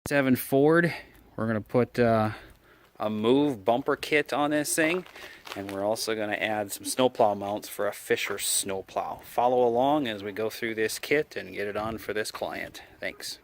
7 Ford. We're going to put a move bumper kit on this thing, and we're also going to add some snowplow mounts for a Fisher snowplow. Follow along as we go through this kit and get it on for this client. Thanks.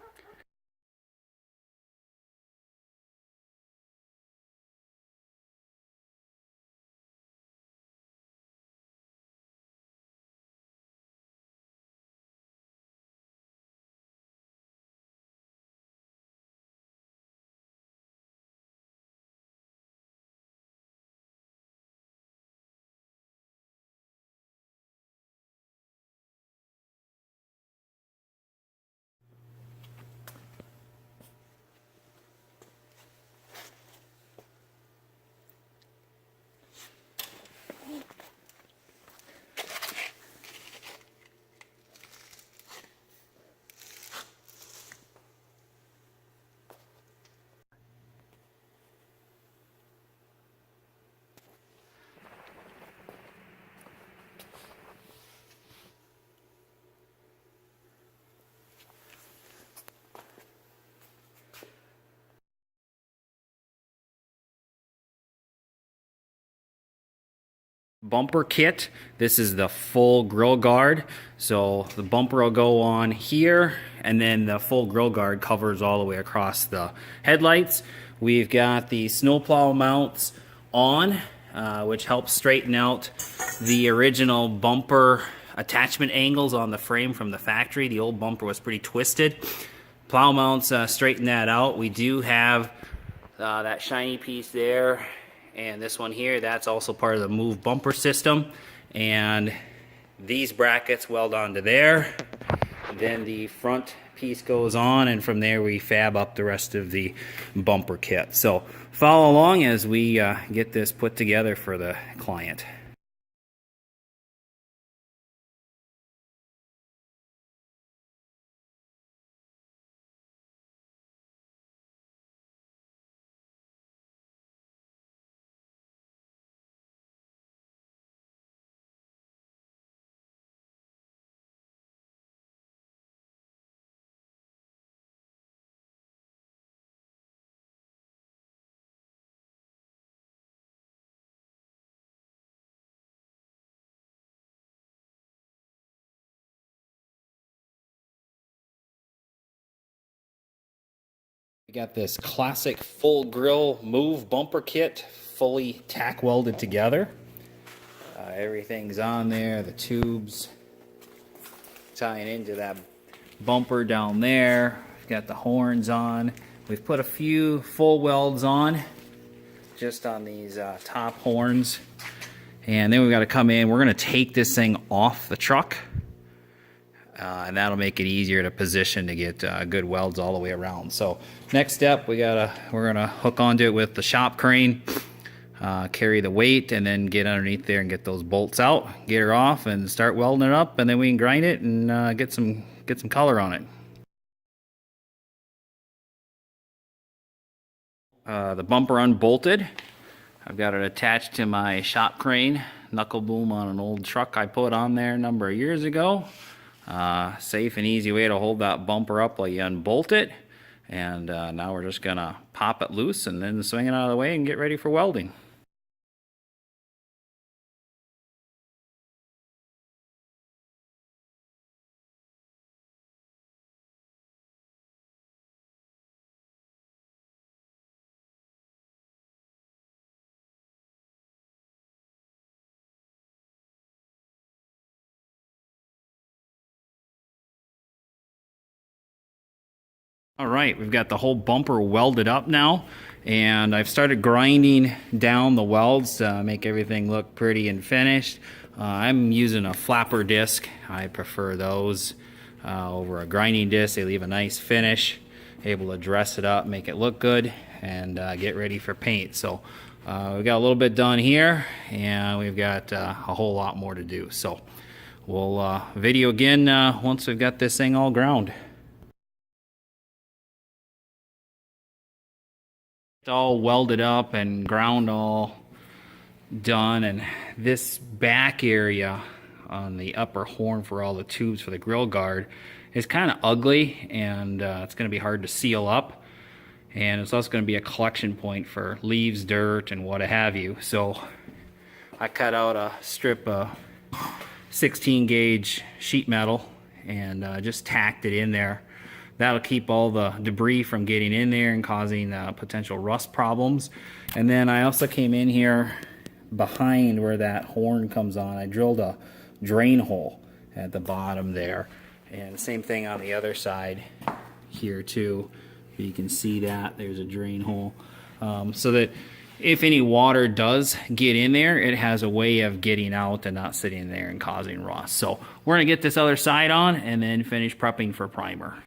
Bumper kit. This is the full grill guard. So the bumper will go on here, and then the full grill guard covers all the way across the headlights. We've got the snowplow mounts on, which helps straighten out the original bumper attachment angles on the frame from the factory. The old bumper was pretty twisted. Plow mounts straighten that out. We do have that shiny piece there, and this one here, that's also part of the move bumper system. And these brackets weld onto there. Then the front piece goes on, and from there we fab up the rest of the bumper kit. So follow along as we get this put together for the client. We got this classic full grill move bumper kit, fully tack welded together. Everything's on there, the tubes tying into that bumper down there. We've got the horns on. We've put a few full welds on, just on these top horns. And then we've got to come in, we're going to take this thing off the truck. And that'll make it easier to position to get good welds all the way around. So next step, we're gonna hook onto it with the shop crane, carry the weight, and then get underneath there and get those bolts out, get her off, and start welding it up, and then we can grind it and get some color on it. The bumper unbolted. I've got it attached to my shop crane, knuckle boom on an old truck I put on there a number of years ago. Safe and easy way to hold that bumper up while you unbolt it. And now we're just gonna pop it loose and then swing it out of the way and get ready for welding. All right, we've got the whole bumper welded up now, and I've started grinding down the welds to make everything look pretty and finished. I'm using a flapper disc. I prefer those over a grinding disc. They leave a nice finish, able to dress it up, make it look good, and get ready for paint. So we've got a little bit done here, and we've got a whole lot more to do. So we'll video again once we've got this thing all ground. It's all welded up and ground all done, and this back area on the upper horn for all the tubes for the grill guard is kind of ugly, and it's going to be hard to seal up. and it's also going to be a collection point for leaves, dirt, and what have you. So I cut out a strip of 16 gauge sheet metal and just tacked it in there. That'll keep all the debris from getting in there and causing potential rust problems. And then I also came in here behind where that horn comes on. I drilled a drain hole at the bottom there, and same thing on the other side here too. You can see that there's a drain hole, so that if any water does get in there, it has a way of getting out and not sitting there and causing rust. So we're gonna get this other side on and then finish prepping for primer.